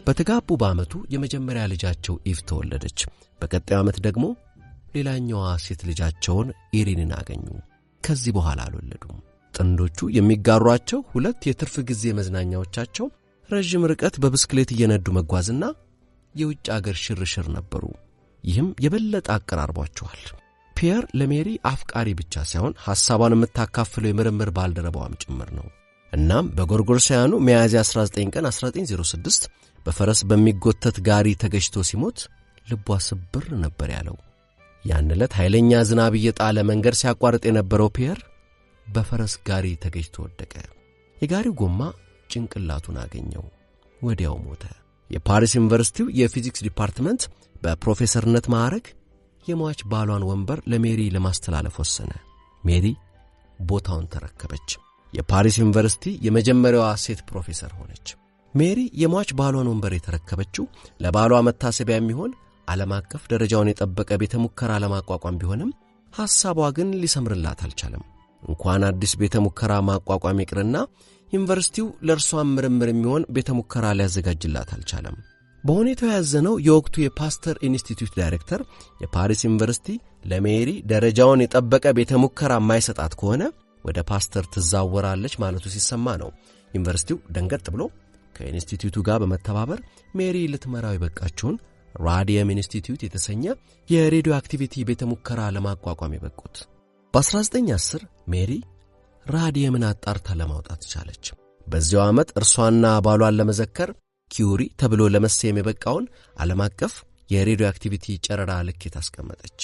በተጋቡ በአመቱ የመጀመሪያ ልጃቸው ኢቭ ተወለደች። በቀጣዩ ዓመት ደግሞ ሌላኛዋ ሴት ልጃቸውን ኢሪንን አገኙ። ከዚህ በኋላ አልወለዱም። ጥንዶቹ የሚጋሯቸው ሁለት የትርፍ ጊዜ መዝናኛዎቻቸው ረጅም ርቀት በብስክሌት እየነዱ መጓዝና የውጭ አገር ሽርሽር ነበሩ። ይህም የበለጠ አቀራርቧቸዋል። ፒየር ለሜሪ አፍቃሪ ብቻ ሳይሆን ሐሳቧን የምታካፍለው የምርምር ባልደረባዋም ጭምር ነው። እናም በጎርጎሮሳውያኑ ሚያዝያ 19 ቀን 1906 በፈረስ በሚጎተት ጋሪ ተገጭቶ ሲሞት ልቧ ስብር ነበር ያለው። ያን ዕለት ኃይለኛ ዝናብ እየጣለ መንገድ ሲያቋርጥ የነበረው ፒየር በፈረስ ጋሪ ተገጭቶ ወደቀ። የጋሪው ጎማ ጭንቅላቱን አገኘው። ወዲያው ሞተ። የፓሪስ ዩኒቨርሲቲው የፊዚክስ ዲፓርትመንት በፕሮፌሰርነት ማዕረግ የሟች ባሏን ወንበር ለሜሪ ለማስተላለፍ ወሰነ። ሜሪ ቦታውን ተረከበች። የፓሪስ ዩኒቨርሲቲ የመጀመሪያዋ ሴት ፕሮፌሰር ሆነች። ሜሪ የሟች ባሏን ወንበር የተረከበችው ለባሏ መታሰቢያ የሚሆን ዓለም አቀፍ ደረጃውን የጠበቀ ቤተ ሙከራ ለማቋቋም ቢሆንም ሐሳቧ ግን ሊሰምርላት አልቻለም። እንኳን አዲስ ቤተ ሙከራ ማቋቋም ይቅርና ዩኒቨርሲቲው ለእርሷም ምርምር የሚሆን ቤተ ሙከራ ሊያዘጋጅላት አልቻለም። በሁኔታው ያዘነው የወቅቱ የፓስተር ኢንስቲትዩት ዳይሬክተር የፓሪስ ዩኒቨርሲቲ ለሜሪ ደረጃውን የጠበቀ ቤተ ሙከራ የማይሰጣት ከሆነ ወደ ፓስተር ትዛወራለች ማለቱ ሲሰማ ነው ዩኒቨርሲቲው ደንገጥ ብሎ ከኢንስቲትዩቱ ጋር በመተባበር ሜሪ ልትመራው የበቃችውን ራዲየም ኢንስቲትዩት የተሰኘ የሬዲዮ አክቲቪቲ ቤተ ሙከራ ለማቋቋም የበቁት። በ1910 ሜሪ ራዲየምን አጣርታ ለማውጣት ቻለች። በዚያው ዓመት እርሷና ባሏን ለመዘከር ኪዩሪ ተብሎ ለመሰየም የበቃውን ዓለም አቀፍ የሬዲዮ አክቲቪቲ ጨረራ ልኬት አስቀመጠች።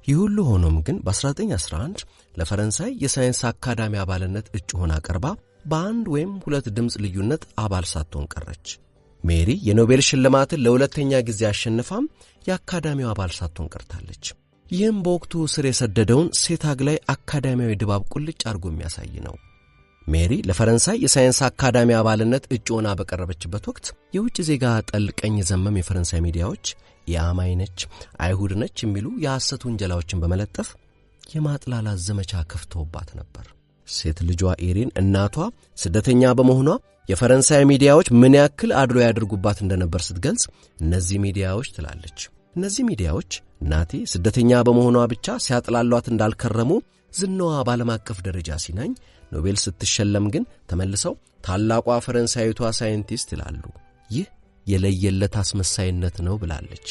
ይህ ሁሉ ሆኖም ግን በ1911 ለፈረንሳይ የሳይንስ አካዳሚ አባልነት እጩ ሆና ቀርባ በአንድ ወይም ሁለት ድምፅ ልዩነት አባል ሳትሆን ቀረች። ሜሪ የኖቤል ሽልማትን ለሁለተኛ ጊዜ አሸንፋም የአካዳሚው አባል ሳትሆን ቀርታለች። ይህም በወቅቱ ስር የሰደደውን ሴት አግላይ አካዳሚያዊ ድባብ ቁልጭ አድርጎ የሚያሳይ ነው። ሜሪ ለፈረንሳይ የሳይንስ አካዳሚ አባልነት እጩ ሆና በቀረበችበት ወቅት የውጭ ዜጋ ጠል ቀኝ ዘመም የፈረንሳይ ሚዲያዎች የአማኝ ነች፣ አይሁድ ነች የሚሉ የሐሰት ውንጀላዎችን በመለጠፍ የማጥላላት ዘመቻ ከፍተውባት ነበር። ሴት ልጇ ኢሪን እናቷ ስደተኛ በመሆኗ የፈረንሳይ ሚዲያዎች ምን ያክል አድሎ ያደርጉባት እንደነበር ስትገልጽ እነዚህ ሚዲያዎች ትላለች። እነዚህ ሚዲያዎች እናቴ ስደተኛ በመሆኗ ብቻ ሲያጥላሏት እንዳልከረሙ ዝናዋ በዓለም አቀፍ ደረጃ ሲናኝ ኖቤል ስትሸለም ግን ተመልሰው ታላቋ ፈረንሳይቷ ሳይንቲስት ይላሉ። ይህ የለየለት አስመሳይነት ነው ብላለች።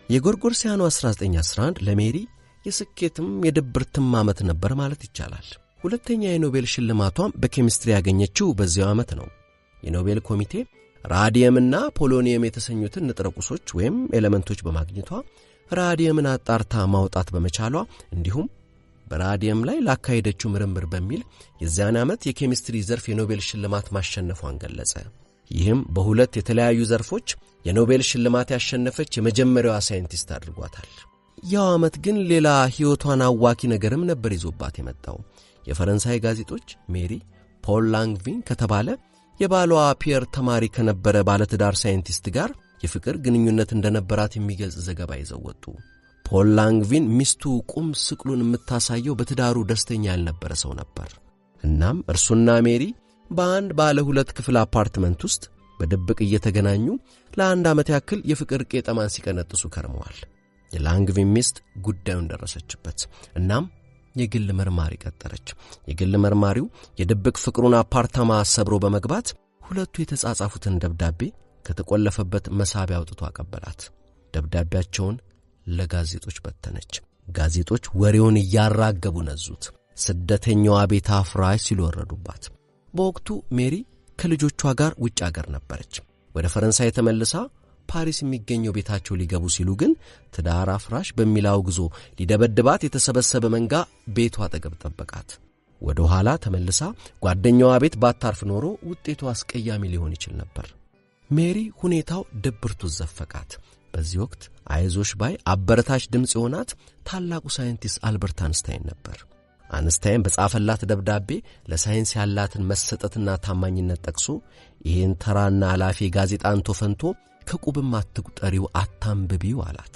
የጎርጎሮሳውያኑ 1911 ለሜሪ የስኬትም የድብርትም ዓመት ነበር ማለት ይቻላል። ሁለተኛ የኖቤል ሽልማቷም በኬሚስትሪ ያገኘችው በዚያው ዓመት ነው። የኖቤል ኮሚቴ ራዲየምና ፖሎኒየም የተሰኙትን ንጥረ ቁሶች ወይም ኤሌመንቶች በማግኘቷ ራዲየምን አጣርታ ማውጣት በመቻሏ እንዲሁም በራዲየም ላይ ላካሄደችው ምርምር በሚል የዚያን ዓመት የኬሚስትሪ ዘርፍ የኖቤል ሽልማት ማሸነፏን ገለጸ። ይህም በሁለት የተለያዩ ዘርፎች የኖቤል ሽልማት ያሸነፈች የመጀመሪያዋ ሳይንቲስት አድርጓታል። ያው ዓመት ግን ሌላ ሕይወቷን አዋኪ ነገርም ነበር ይዞባት የመጣው። የፈረንሳይ ጋዜጦች ሜሪ ፖል ላንግቪን ከተባለ የባሏ ፒየር ተማሪ ከነበረ ባለትዳር ሳይንቲስት ጋር የፍቅር ግንኙነት እንደነበራት የሚገልጽ ዘገባ ይዘው ወጡ። ፖል ላንግቪን ሚስቱ ቁም ስቅሉን የምታሳየው በትዳሩ ደስተኛ ያልነበረ ሰው ነበር። እናም እርሱና ሜሪ በአንድ ባለ ሁለት ክፍል አፓርትመንት ውስጥ በድብቅ እየተገናኙ ለአንድ ዓመት ያክል የፍቅር ቄጠማን ሲቀነጥሱ ከርመዋል። የላንግቪን ሚስት ጉዳዩን ደረሰችበት። እናም የግል መርማሪ ቀጠረች። የግል መርማሪው የድብቅ ፍቅሩን አፓርታማ ሰብሮ በመግባት ሁለቱ የተጻጻፉትን ደብዳቤ ከተቆለፈበት መሳቢያ አውጥቶ አቀበላት። ደብዳቤያቸውን ለጋዜጦች በተነች። ጋዜጦች ወሬውን እያራገቡ ነዙት። ስደተኛዋ ቤት አፍራሽ ሲሉ ወረዱባት። በወቅቱ ሜሪ ከልጆቿ ጋር ውጭ አገር ነበረች። ወደ ፈረንሳይ ተመልሳ ፓሪስ የሚገኘው ቤታቸው ሊገቡ ሲሉ ግን ትዳር አፍራሽ በሚል አውግዞ ሊደበድባት የተሰበሰበ መንጋ ቤቷ አጠገብ ጠበቃት። ወደ ኋላ ተመልሳ ጓደኛዋ ቤት ባታርፍ ኖሮ ውጤቱ አስቀያሚ ሊሆን ይችል ነበር። ሜሪ ሁኔታው ድብርቱ ዘፈቃት። በዚህ ወቅት አይዞሽ ባይ አበረታች ድምጽ የሆናት ታላቁ ሳይንቲስት አልበርት አንስታይን ነበር። አንስታይን በጻፈላት ደብዳቤ ለሳይንስ ያላትን መሰጠትና ታማኝነት ጠቅሶ ይህን ተራና አላፊ ጋዜጣን ተፈንቶ ከቁብም አትቁጠሪው አታንብቢው አላት።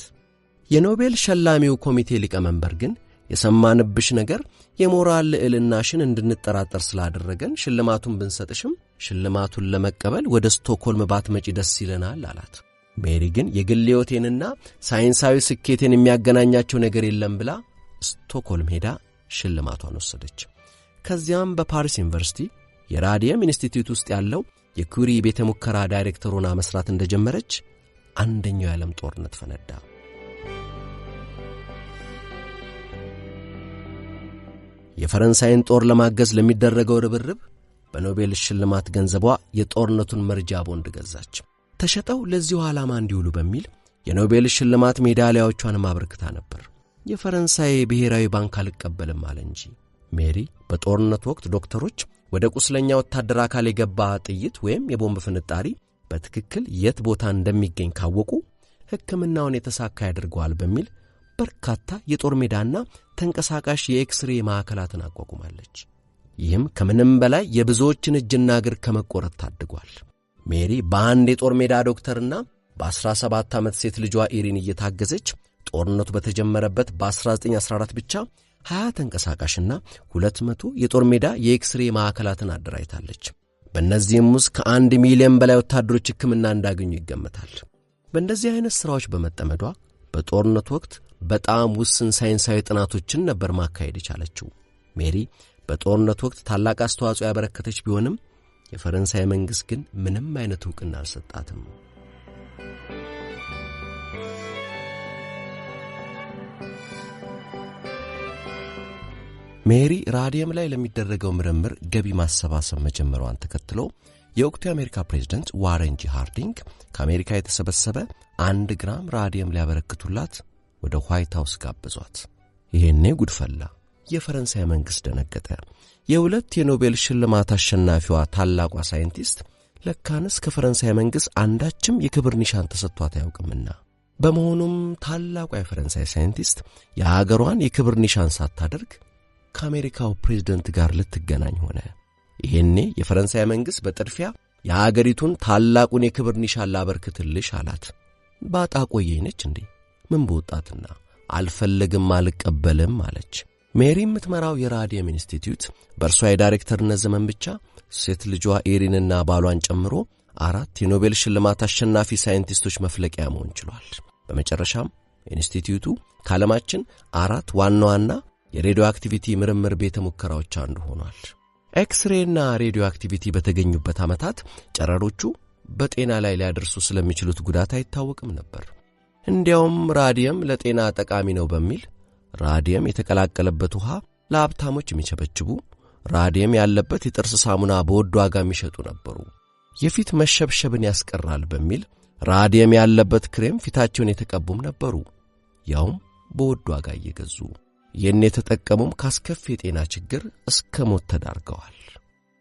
የኖቤል ሸላሚው ኮሚቴ ሊቀመንበር ግን የሰማንብሽ ነገር የሞራል ልዕልናሽን እንድንጠራጠር ስላደረገን ሽልማቱን ብንሰጥሽም ሽልማቱን ለመቀበል ወደ ስቶክሆልም ባትመጪ ደስ ይለናል አላት። ሜሪ ግን የግል ሕይወቴንና ሳይንሳዊ ስኬቴን የሚያገናኛቸው ነገር የለም ብላ ስቶክሆልም ሄዳ ሽልማቷን ወሰደች። ከዚያም በፓሪስ ዩኒቨርሲቲ የራዲየም ኢንስቲትዩት ውስጥ ያለው የኩሪ ቤተ ሙከራ ዳይሬክተር ሆና መስራት እንደጀመረች አንደኛው የዓለም ጦርነት ፈነዳ። የፈረንሳይን ጦር ለማገዝ ለሚደረገው ርብርብ በኖቤል ሽልማት ገንዘቧ የጦርነቱን መርጃ ቦንድ ገዛች። ተሸጠው ለዚሁ ዓላማ እንዲውሉ በሚል የኖቤል ሽልማት ሜዳሊያዎቿን ማበርከታ ነበር። የፈረንሳይ ብሔራዊ ባንክ አልቀበልም አለ እንጂ። ሜሪ በጦርነት ወቅት ዶክተሮች ወደ ቁስለኛ ወታደር አካል የገባ ጥይት ወይም የቦምብ ፍንጣሪ በትክክል የት ቦታ እንደሚገኝ ካወቁ ሕክምናውን የተሳካ ያደርገዋል በሚል በርካታ የጦር ሜዳና ተንቀሳቃሽ የኤክስሬ ማዕከላትን አቋቁማለች። ይህም ከምንም በላይ የብዙዎችን እጅና እግር ከመቆረጥ ታድጓል። ሜሪ በአንድ የጦር ሜዳ ዶክተርና በ17 ዓመት ሴት ልጇ ኢሪን እየታገዘች ጦርነቱ በተጀመረበት በ1914 ብቻ 20 ተንቀሳቃሽና 200 የጦር ሜዳ የኤክስሬ ማዕከላትን አደራጅታለች። በእነዚህም ውስጥ ከ1 ሚሊዮን በላይ ወታደሮች ሕክምና እንዳገኙ ይገመታል። በእንደዚህ አይነት ሥራዎች በመጠመዷ በጦርነቱ ወቅት በጣም ውስን ሳይንሳዊ ጥናቶችን ነበር ማካሄድ የቻለችው። ሜሪ በጦርነቱ ወቅት ታላቅ አስተዋጽኦ ያበረከተች ቢሆንም የፈረንሳይ መንግሥት ግን ምንም አይነት ዕውቅና አልሰጣትም። ሜሪ ራዲየም ላይ ለሚደረገው ምርምር ገቢ ማሰባሰብ መጀመሯን ተከትሎ የወቅቱ የአሜሪካ ፕሬዝዳንት ዋረን ጂ ሃርዲንግ ከአሜሪካ የተሰበሰበ 1 ግራም ራዲየም ሊያበረክቱላት ወደ ዋይት ሃውስ ጋበዟት። ይሄኔ ጉድፈላ። የፈረንሳይ መንግሥት ደነገጠ። የሁለት የኖቤል ሽልማት አሸናፊዋ ታላቋ ሳይንቲስት ለካንስ ከፈረንሳይ መንግሥት አንዳችም የክብር ኒሻን ተሰጥቷት አያውቅምና። በመሆኑም ታላቋ የፈረንሳይ ሳይንቲስት የሀገሯን የክብር ኒሻን ሳታደርግ ከአሜሪካው ፕሬዝዳንት ጋር ልትገናኝ ሆነ። ይሄኔ የፈረንሳይ መንግሥት በጥድፊያ የሀገሪቱን ታላቁን የክብር ኒሻን ላበርክትልሽ አላት። ባጣ ቆየኝ ነች እንዴ? ምን በወጣትና አልፈልግም አልቀበልም አለች። ሜሪ የምትመራው የራዲየም ኢንስቲትዩት በእርሷ የዳይሬክተርነት ዘመን ብቻ ሴት ልጇ ኢሪንና ባሏን ጨምሮ 4 የኖቤል ሽልማት አሸናፊ ሳይንቲስቶች መፍለቂያ መሆን ችሏል። በመጨረሻም ኢንስቲትዩቱ ከዓለማችን 4 ዋና ዋና የሬዲዮ አክቲቪቲ ምርምር ቤተ ሙከራዎች አንዱ ሆኗል። ኤክስሬና ሬዲዮ አክቲቪቲ በተገኙበት ዓመታት ጨረሮቹ በጤና ላይ ሊያደርሱ ስለሚችሉት ጉዳት አይታወቅም ነበር። እንዲያውም ራዲየም ለጤና ጠቃሚ ነው በሚል ራዲየም የተቀላቀለበት ውሃ ለሀብታሞች የሚቸበችቡ፣ ራዲየም ያለበት የጥርስ ሳሙና በውድ ዋጋ የሚሸጡ ነበሩ። የፊት መሸብሸብን ያስቀራል በሚል ራዲየም ያለበት ክሬም ፊታቸውን የተቀቡም ነበሩ፣ ያውም በውድ ዋጋ እየገዙ። ይህን የተጠቀሙም ካስከፊ የጤና ችግር እስከ ሞት ተዳርገዋል።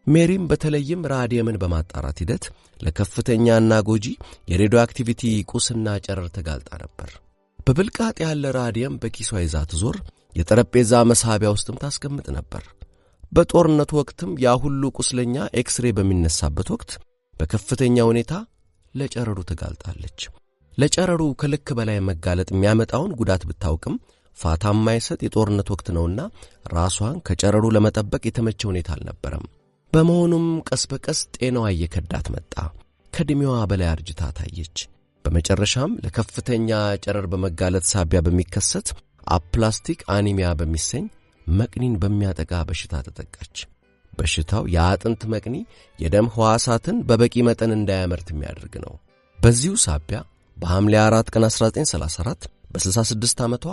ሜሪም በተለይም ራዲየምን በማጣራት ሂደት ለከፍተኛና ጎጂ የሬዲዮ አክቲቪቲ ቁስና ጨረር ተጋልጣ ነበር። በብልቃጥ ያለ ራዲየም በኪሷ ይዛ ትዞር፣ የጠረጴዛ መሳቢያ ውስጥም ታስቀምጥ ነበር። በጦርነቱ ወቅትም ያ ሁሉ ቁስለኛ ኤክስሬ በሚነሳበት ወቅት በከፍተኛ ሁኔታ ለጨረሩ ተጋልጣለች። ለጨረሩ ከልክ በላይ መጋለጥ የሚያመጣውን ጉዳት ብታውቅም ፋታ የማይሰጥ የጦርነት ወቅት ነውና ራሷን ከጨረሩ ለመጠበቅ የተመቸ ሁኔታ አልነበረም። በመሆኑም ቀስ በቀስ ጤናዋ እየከዳት መጣ። ከዕድሜዋ በላይ አርጅታ ታየች። በመጨረሻም ለከፍተኛ ጨረር በመጋለጥ ሳቢያ በሚከሰት አፕላስቲክ አኒሚያ በሚሰኝ መቅኒን በሚያጠቃ በሽታ ተጠቃች። በሽታው የአጥንት መቅኒ የደም ሕዋሳትን በበቂ መጠን እንዳያመርት የሚያደርግ ነው። በዚሁ ሳቢያ በሐምሌ 4 ቀን 1934 በ66 ዓመቷ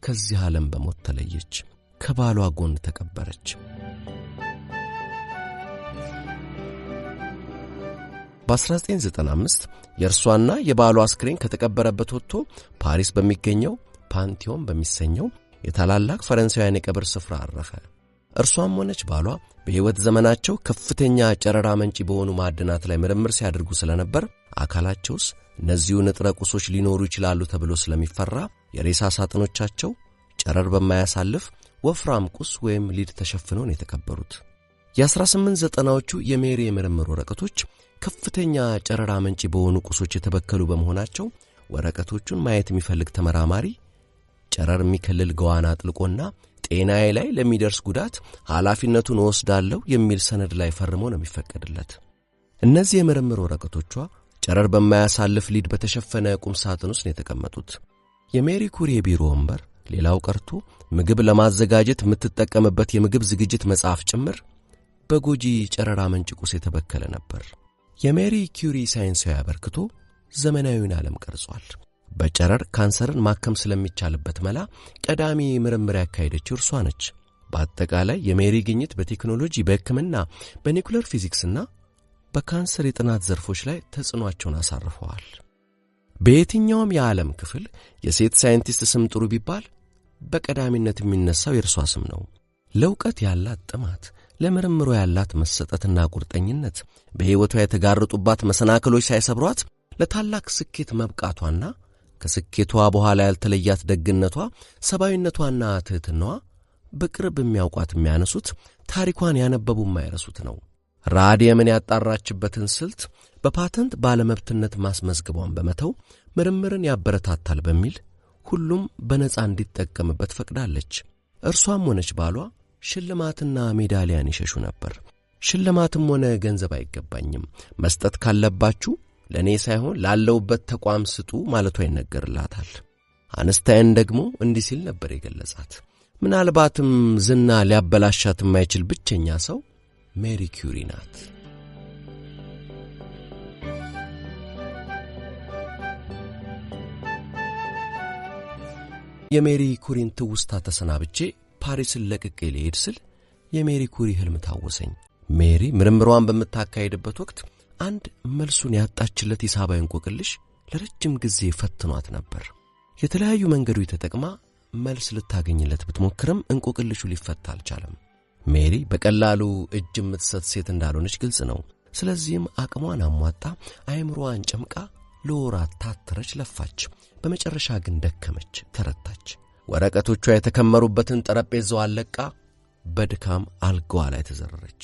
ከዚህ ዓለም በሞት ተለየች። ከባሏ ጎን ተቀበረች። በ1995 የእርሷና የባሏ አስክሬን ከተቀበረበት ወጥቶ ፓሪስ በሚገኘው ፓንቲዮን በሚሰኘው የታላላቅ ፈረንሳውያን የቀብር ስፍራ አረፈ። እርሷም ሆነች ባሏ በሕይወት ዘመናቸው ከፍተኛ ጨረራ መንጪ በሆኑ ማዕድናት ላይ ምርምር ሲያደርጉ ስለነበር አካላቸውስ እነዚሁ ንጥረ ቁሶች ሊኖሩ ይችላሉ ተብሎ ስለሚፈራ የሬሳ ሳጥኖቻቸው ጨረር በማያሳልፍ ወፍራም ቁስ ወይም ሊድ ተሸፍነው ነው የተቀበሩት። የ1890ዎቹ የሜሪ የምርምር ወረቀቶች ከፍተኛ ጨረራ መንጪ በሆኑ ቁሶች የተበከሉ በመሆናቸው ወረቀቶቹን ማየት የሚፈልግ ተመራማሪ ጨረር የሚከልል ገዋና አጥልቆና ጤናዬ ላይ ለሚደርስ ጉዳት ኃላፊነቱን ወስዳለሁ የሚል ሰነድ ላይ ፈርሞ ነው የሚፈቀድለት። እነዚህ የምርምር ወረቀቶቿ ጨረር በማያሳልፍ ሊድ በተሸፈነ ቁም ሳጥን ውስጥ ነው የተቀመጡት። የሜሪ ኩሪ የቢሮ ወንበር ሌላው ቀርቶ ምግብ ለማዘጋጀት የምትጠቀምበት የምግብ ዝግጅት መጽሐፍ ጭምር በጎጂ ጨረር አመንጭ ቁስ የተበከለ ነበር። የሜሪ ኩሪ ሳይንሳዊ አበርክቶ ዘመናዊውን ዓለም ቀርጿል። በጨረር ካንሰርን ማከም ስለሚቻልበት መላ ቀዳሚ ምርምር ያካሄደችው እርሷ ነች። በአጠቃላይ የሜሪ ግኝት በቴክኖሎጂ፣ በሕክምና፣ በኒኩለር ፊዚክስና በካንሰር የጥናት ዘርፎች ላይ ተጽዕኖአቸውን አሳርፈዋል። በየትኛውም የዓለም ክፍል የሴት ሳይንቲስት ስም ጥሩ ቢባል በቀዳሚነት የሚነሳው የእርሷ ስም ነው። ለእውቀት ያላት ጥማት፣ ለምርምሮ ያላት መሰጠትና ቁርጠኝነት በሕይወቷ የተጋረጡባት መሰናክሎች ሳይሰብሯት ለታላቅ ስኬት መብቃቷና ከስኬቷ በኋላ ያልተለያት ደግነቷ፣ ሰብአዊነቷና ትሕትናዋ በቅርብ የሚያውቋት የሚያነሱት፣ ታሪኳን ያነበቡ የማይረሱት ነው። ራዲየምን ያጣራችበትን ስልት በፓተንት ባለመብትነት ማስመዝግቧን በመተው ምርምርን ያበረታታል በሚል ሁሉም በነጻ እንዲጠቀምበት ፈቅዳለች። እርሷም ሆነች ባሏ ሽልማትና ሜዳሊያን ይሸሹ ነበር። ሽልማትም ሆነ ገንዘብ አይገባኝም፣ መስጠት ካለባችሁ ለእኔ ሳይሆን ላለውበት ተቋም ስጡ ማለቷ ይነገርላታል። አንስታይን ደግሞ እንዲህ ሲል ነበር የገለጻት። ምናልባትም ዝና ሊያበላሻት የማይችል ብቸኛ ሰው ሜሪ ኩሪ ናት። የሜሪ ኩሪን ትውስታ ተሰናብቼ ፓሪስን ለቅቄ ልሄድ ስል የሜሪ ኩሪ ሕልም ታወሰኝ። ሜሪ ምርምሯን በምታካሄድበት ወቅት አንድ መልሱን ያጣችለት ሂሳባዊ እንቆቅልሽ ለረጅም ጊዜ ፈትኗት ነበር። የተለያዩ መንገዶች ተጠቅማ መልስ ልታገኝለት ብትሞክርም እንቆቅልሹ ሊፈታ አልቻለም። ሜሪ በቀላሉ እጅ የምትሰጥ ሴት እንዳልሆነች ግልጽ ነው። ስለዚህም አቅሟን አሟጣ አይምሮዋን ጨምቃ ለወራት ታተረች፣ ለፋች። በመጨረሻ ግን ደከመች፣ ተረታች። ወረቀቶቿ የተከመሩበትን ጠረጴዛዋን ለቃ በድካም አልጋዋ ላይ ተዘረረች።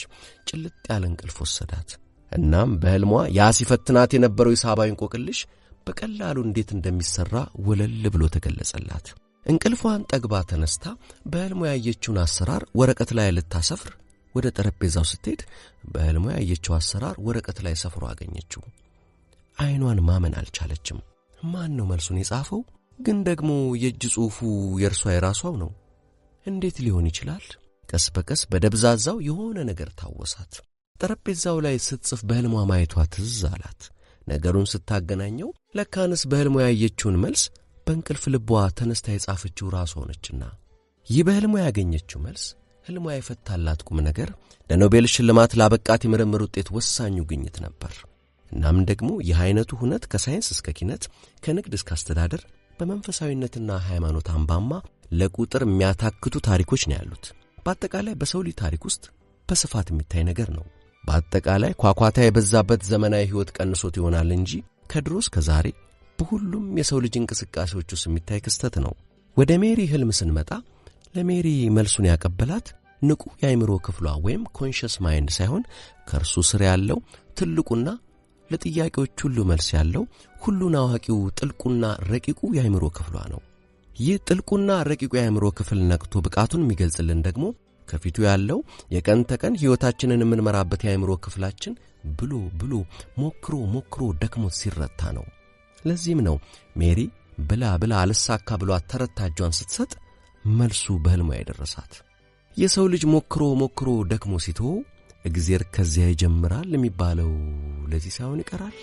ጭልጥ ያለ እንቅልፍ ወሰዳት። እናም በሕልሟ ያ ሲፈትናት የነበረው ሂሳባዊ እንቆቅልሽ በቀላሉ እንዴት እንደሚሠራ ወለል ብሎ ተገለጸላት። እንቅልፏን ጠግባ ተነስታ በሕልሟ ያየችውን አሰራር ወረቀት ላይ ልታሰፍር ወደ ጠረጴዛው ስትሄድ በሕልሟ ያየችው አሰራር ወረቀት ላይ ሰፍሮ አገኘችው። ዓይኗን ማመን አልቻለችም። ማን ነው መልሱን የጻፈው? ግን ደግሞ የእጅ ጽሑፉ የእርሷ የራሷው ነው። እንዴት ሊሆን ይችላል? ቀስ በቀስ በደብዛዛው የሆነ ነገር ታወሳት። ጠረጴዛው ላይ ስትጽፍ በሕልሟ ማየቷ ትዝ አላት። ነገሩን ስታገናኘው ለካንስ በሕልሟ ያየችውን መልስ በእንቅልፍ ልቧ ተነስታ የጻፈችው ራሷ ሆነችና ይህ በሕልሟ ያገኘችው መልስ ሕልሟ የፈታላት ቁም ነገር ለኖቤል ሽልማት ላበቃት የምርምር ውጤት ወሳኙ ግኝት ነበር። እናም ደግሞ ይህ አይነቱ ሁነት ከሳይንስ እስከ ኪነት፣ ከንግድ እስከ አስተዳደር፣ በመንፈሳዊነትና ሃይማኖት አምባማ ለቁጥር የሚያታክቱ ታሪኮች ነው ያሉት። በአጠቃላይ በሰው ልጅ ታሪክ ውስጥ በስፋት የሚታይ ነገር ነው። በአጠቃላይ ኳኳታ የበዛበት ዘመናዊ ሕይወት ቀንሶት ይሆናል እንጂ ከድሮ እስከ ዛሬ በሁሉም የሰው ልጅ እንቅስቃሴዎች ውስጥ የሚታይ ክስተት ነው። ወደ ሜሪ ሕልም ስንመጣ ለሜሪ መልሱን ያቀበላት ንቁ የአእምሮ ክፍሏ ወይም ኮንሽስ ማይንድ ሳይሆን ከእርሱ ስር ያለው ትልቁና ለጥያቄዎች ሁሉ መልስ ያለው ሁሉን አዋቂው ጥልቁና ረቂቁ የአእምሮ ክፍሏ ነው። ይህ ጥልቁና ረቂቁ የአእምሮ ክፍል ነቅቶ ብቃቱን የሚገልጽልን ደግሞ ከፊቱ ያለው የቀን ተቀን ሕይወታችንን የምንመራበት የአእምሮ ክፍላችን ብሎ ሞክሮ ደክሞት ሲረታ ነው። ለዚህም ነው ሜሪ ብላ አልሳካ ብሏት ተረታ እጇን ስትሰጥ መልሱ በሕልሟ የደረሳት። የሰው ልጅ ሞክሮ ደክሞ ሲተው እግዚአብሔር ከዚያ ይጀምራል የሚባለው ለዚህ ሳይሆን ይቀራል።